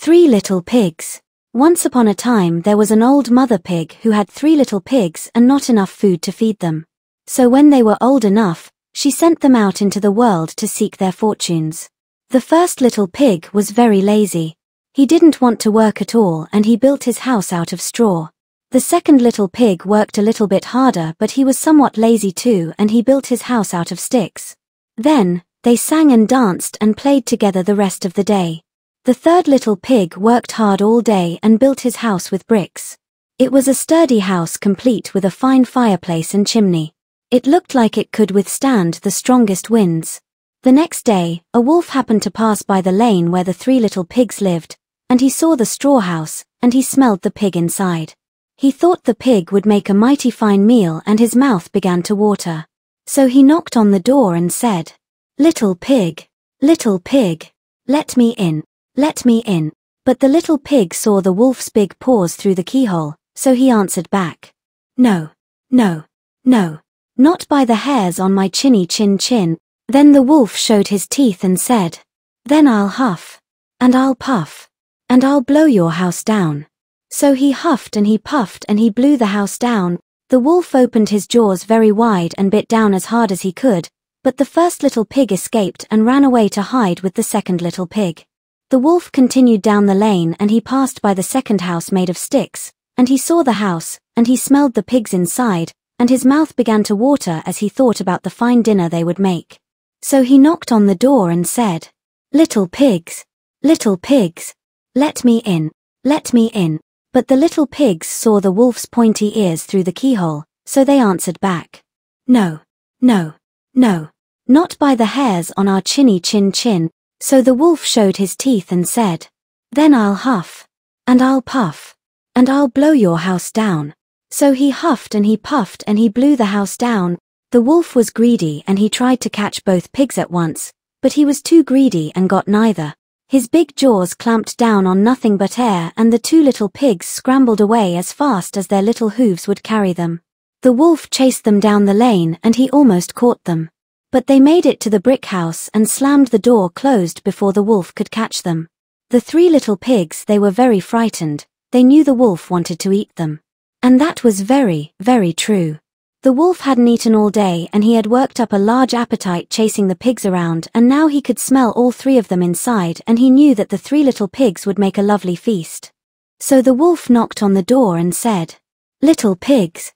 3 Little Pigs. Once upon a time there was an old mother pig who had 3 little pigs and not enough food to feed them. So when they were old enough, she sent them out into the world to seek their fortunes. The first little pig was very lazy. He didn't want to work at all and he built his house out of straw. The second little pig worked a little bit harder, but he was somewhat lazy too and he built his house out of sticks. Then, they sang and danced and played together the rest of the day. The third little pig worked hard all day and built his house with bricks. It was a sturdy house complete with a fine fireplace and chimney. It looked like it could withstand the strongest winds. The next day, a wolf happened to pass by the lane where the 3 little pigs lived, and he saw the straw house, and he smelled the pig inside. He thought the pig would make a mighty fine meal and his mouth began to water. So he knocked on the door and said, "Little pig, let me in, let me in." But the little pig saw the wolf's big paws through the keyhole, so he answered back, "No, no, no, not by the hairs on my chinny chin chin." Then the wolf showed his teeth and said, "Then I'll huff, and I'll puff, and I'll blow your house down." So he huffed and he puffed and he blew the house down. The wolf opened his jaws very wide and bit down as hard as he could, but the first little pig escaped and ran away to hide with the second little pig. The wolf continued down the lane and he passed by the second house made of sticks, and he saw the house, and he smelled the pigs inside, and his mouth began to water as he thought about the fine dinner they would make. So he knocked on the door and said, little pigs, let me in, let me in." But the little pigs saw the wolf's pointy ears through the keyhole, so they answered back, "No, no, no, not by the hairs on our chinny chin chin." So the wolf showed his teeth and said, "Then I'll huff, and I'll puff, and I'll blow your house down." So he huffed and he puffed and he blew the house down. The wolf was greedy and he tried to catch both pigs at once, but he was too greedy and got neither. His big jaws clamped down on nothing but air and the 2 little pigs scrambled away as fast as their little hooves would carry them. The wolf chased them down the lane and he almost caught them. But they made it to the brick house and slammed the door closed before the wolf could catch them. The 3 little pigs, they were very frightened. They knew the wolf wanted to eat them. And that was very, very true. The wolf hadn't eaten all day and he had worked up a large appetite chasing the pigs around, and now he could smell all 3 of them inside and he knew that the 3 little pigs would make a lovely feast. So the wolf knocked on the door and said, little pigs,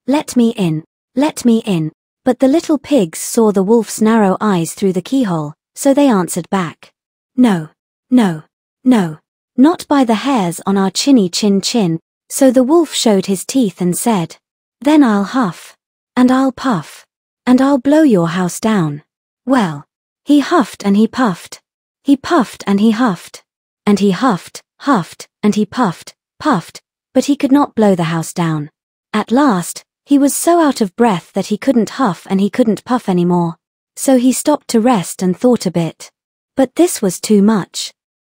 let me in, let me in." But the little pigs saw the wolf's narrow eyes through the keyhole, so they answered back, "No, no, no, not by the hairs on our chinny chin chin." So the wolf showed his teeth and said, "Then I'll huff, and I'll puff, and I'll blow your house down." Well, he huffed and he puffed and he huffed, and he huffed, and he puffed, but he could not blow the house down. At last, he was so out of breath that he couldn't huff and he couldn't puff anymore. So he stopped to rest and thought a bit. But this was too much.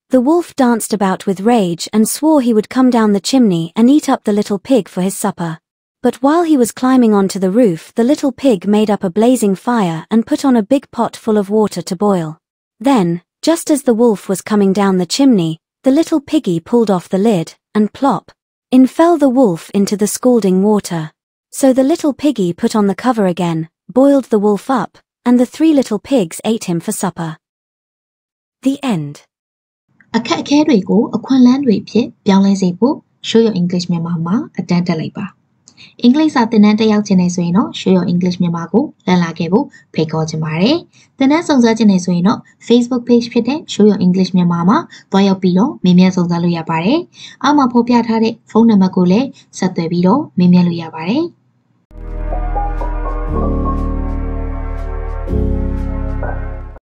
The wolf danced about with rage and swore he would come down the chimney and eat up the little pig for his supper. But while he was climbing onto the roof, the little pig made up a blazing fire and put on a big pot full of water to boil. Then, just as the wolf was coming down the chimney, the little piggy pulled off the lid, and plop, in fell the wolf into the scalding water. So the little piggy put on the cover again, boiled the wolf up, and the 3 little pigs ate him for supper. The end. အခက်အခဲတွေကိုအခွင့်အလမ်းတွေဖြစ်ပြောင်းလဲစေဖို့ Show Your English မြန်မာမှာအတန်းတက်လိုက်ပါ အင်္ဂလိပ်စာသင်တန်းတက်ရောက်ခြင်းနဲ့ဆိုရင်တော့ Show Your English မြန်မာကိုလက်လာခဲ့ဖို့ဖိတ်ခေါ်ချင်ပါတယ်သင်တန်းစုံစမ်းခြင်းနဲ့ဆိုရင်တော့ Facebook page ဖြစ်တဲ့ Show Your English မြန်မာမှာတွားရောက်ပြီးတော့မေးမြန်းစုံစမ်းလို့ရပါတယ်အောက်မှာဖော်ပြထားတဲ့ဖုန်းနံပါတ်ကိုလည်းဆက်သွယ်ပြီးတော့မေးမြန်းလို့ရပါတယ်